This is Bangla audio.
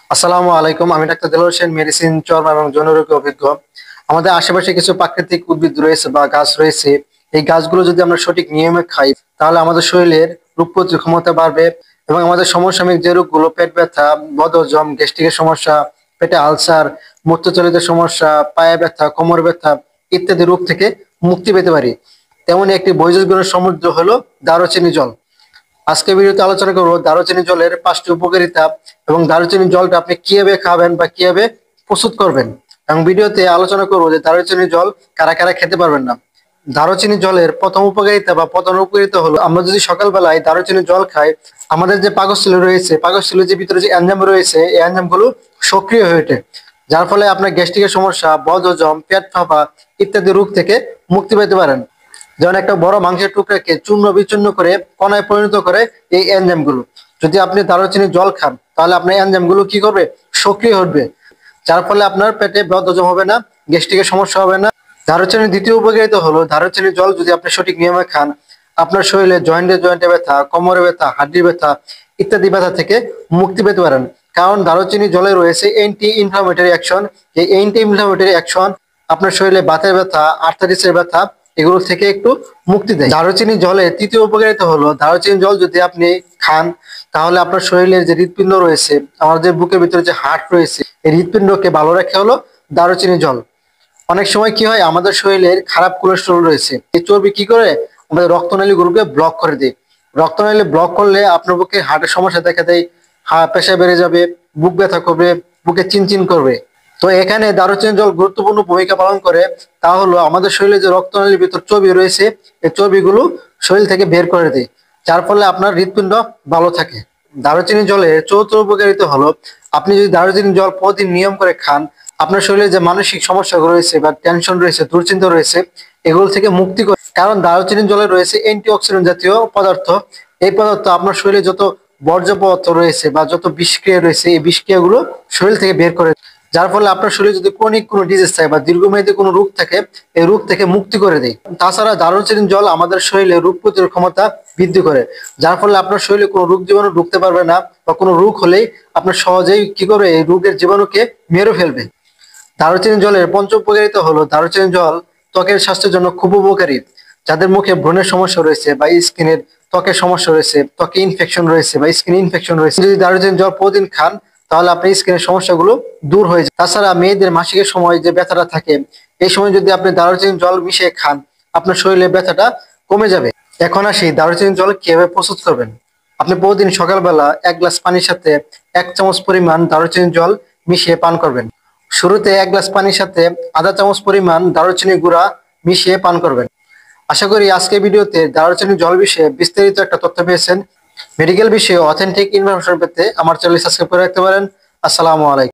আসসালামু আলাইকুম। আমি ডাক্তার দেলোয়ার হোসেন, মেডিসিন, চর্ম এবং যৌনরোগে অভিজ্ঞ। আমাদের আশেপাশে কিছু প্রাকৃতিক উদ্ভিদ রয়েছে বা গাছ রয়েছে। এই গাছগুলো যদি আমরা সঠিক নিয়মে খাই তাহলে আমাদের শরীরের রোগ প্রতিরোধ ক্ষমতা বাড়বে এবং আমাদের সমসাময়িক যে রোগগুলো, পেট ব্যথা, বদহজম, গ্যাস্ট্রিকের সমস্যা, পেটে আলসার, মূত্রচালিত সমস্যা, পায়ে ব্যথা, কোমর ব্যথা ইত্যাদি রোগ থেকে মুক্তি পেতে পারি। তেমনি একটি বৈদ্যুতিক গুণের সমুদ্র হলো দারুচিনি জল। আজকে ভিডিওতে আলোচনা করবো দারুচিনি জলের 5টি উপকারিতা এবং দারুচিনি জলটা আপনি কিভাবে খাবেন বা কিভাবে প্রস্তুত করবেন, এবং ভিডিওতে আলোচনা করবো যে দারুচিনি জল কারা কারা খেতে পারবেন না। দারুচিনি জলের প্রথম উপকারিতা বা প্রধান উপকারিতা হলো, আমরা যদি সকালবেলায় দারুচিনি জল খাই, আমাদের যে পাকস্থলী রয়েছে, পাকস্থলীর যে ভিতরে যে এনজাইম রয়েছে, এই এনজাইম গুলো সক্রিয় হয়ে ওঠে, যার ফলে আপনার গ্যাস্ট্রিকের সমস্যা, বদহজম, পেট ফাঁপা ইত্যাদি রোগ থেকে মুক্তি পেতে পারেন। যেমন একটা বড় মাংসের টুকরাকে চূর্ণ বিচূর্ণ করে কণায় পরিণত করে এই এনজাইম গুলো। যদি আপনি দারুচিনি জল খান তাহলে আপনার এনজাইম গুলো কি করবে, সক্রিয় হবে, যার ফলে আপনার পেটে বদহজম হবে না, গ্যাস্ট্রিকের সমস্যা হবে না। দারুচিনির দ্বিতীয় উপকারিতা হলো, দারুচিনি জল যদি আপনি সঠিক নিয়মে খান, আপনার শরীরে জয়েন্টে জয়েন্টে ব্যথা, কোমরে ব্যথা, হাড্ডির ব্যথা ইত্যাদি ব্যথা থেকে মুক্তি পেতে পারেন। কারণ দারুচিনি জলে রয়েছে অ্যান্টি ইনফ্লামেটরি অ্যাকশন। এই অ্যান্টি ইনফ্লামেটরি অ্যাকশন আপনার শরীরে বাতের ব্যথা, আর্থারিসের ব্যথা এগুলো থেকে একটু মুক্তি দেয়। দারুচিনি জলের তৃতীয় উপকারিতা হলো, দারুচিনি জল যদি আপনি খান তাহলে আপনার শরীরের যে হৃৎপিণ্ড রয়েছে, আমাদের বুকের ভিতরে যে হার্ট রয়েছে, এই হৃৎপিণ্ডকে ভালো রাখে হলো দারুচিনি জল। অনেক সময় কি হয়, আমাদের শরীরের খারাপ কোলেস্টেরল রয়েছে, এই চর্বি কি করে আমাদের রক্তনালী গুলোকে ব্লক করে দেয়। রক্তনালী ব্লক করলে আপনার বুকে হার্টের সমস্যা দেখা দেয়, প্রেশার বেড়ে যাবে, বুক ব্যথা করবে, বুকে চিনচিন করবে। তো এখানে দারুচিনি জল গুরুত্বপূর্ণ ভূমিকা পালন করে। তা হলো আমাদের শরীরে যে রক্তনালীর ভিতর চর্বি রয়েছে, এই চর্বিগুলো শরীর থেকে বের করে দেয়, যার ফলে আপনার হৃৎপিণ্ড ভালো থাকে। দারুচিনি জলের চতুর্থ উপকারিতা হলো, আপনি যদি দারুচিনি জল প্রতিদিন নিয়ম করে খান, আপনার শরীরে যে মানসিক সমস্যা রয়েছে বা টেনশন রয়েছে, দুশ্চিন্তা রয়েছে, এগুলো থেকে মুক্তি করে। কারণ দারুচিনি জলে রয়েছে অ্যান্টিঅক্সিডেন্ট জাতীয় পদার্থ। এই পদার্থ আপনার শরীরে যত বর্জ্য পদার্থ রয়েছে বা যত বিষক্রিয়া রয়েছে, এই বিষক্রিয়াগুলো শরীর থেকে বের করে, যার ফলে আপনার শরীরে যদি ক্রনিক কোনো ডিজিজ থাকে বা দীর্ঘমেয়াদী কোনো রোগ থাকে, এই রোগ থেকে মুক্তি করে দেয়। তাছাড়া দারুচিনি জল আমাদের শরীরে রোগ প্রতিরোধ ক্ষমতা বৃদ্ধি করে, যার ফলে আপনার শরীরে কোনো রোগ জীবাণু ঢুকতে পারবে না, বা কোনো রোগ হলেই আপনার সহজেই কি করবে, এই রোগের জীবাণুকে মেরে ফেলবে। দারুচিনি জলের পঞ্চম উপকারিতা হলো, দারুচিনি জল ত্বকের স্বাস্থ্যের জন্য খুব উপকারী। যাদের মুখে ব্রণের সমস্যা রয়েছে বা স্কিনের ত্বকের সমস্যা রয়েছে, ত্বকে ইনফেকশন রয়েছে বা স্কিন ইনফেকশন রয়েছে, যদি দারুচিনি জল প্রতিদিন খান তাহলে আপনার স্কিনের সমস্যাগুলো দূর হয়ে যায়। তাছাড়া মেয়েদের মাসিকের সময় যে ব্যথাটা থাকে, এই সময় যদি আপনি দারুচিনি জল মিশিয়ে খান, আপনার শরীরে ব্যথাটা কমে যাবে। এখন আসি দারুচিনি জল কিভাবে প্রস্তুত করবেন। আপনি প্রতিদিন সকালবেলা 1 গ্লাস পানির সাথে 1 চামচ পরিমাণ দারুচিনি জল মিশিয়ে পান করবেন। শুরুতে 1 গ্লাস পানির সাথে আধা চামচ পরিমাণ দারুচিনি গুঁড়া মিশিয়ে পান করবেন। আশা করি আজকের ভিডিওতে দারুচিনি জল বিষয়ে বিস্তারিত একটা তথ্য পেয়েছেন। মেডিকেল বিষয়ে অথেন্টিক ইনফরমেশন পেতে আমার চ্যানেল সাবস্ক্রাইব করে রাখতে পারেন। আসসালামু আলাইকুম।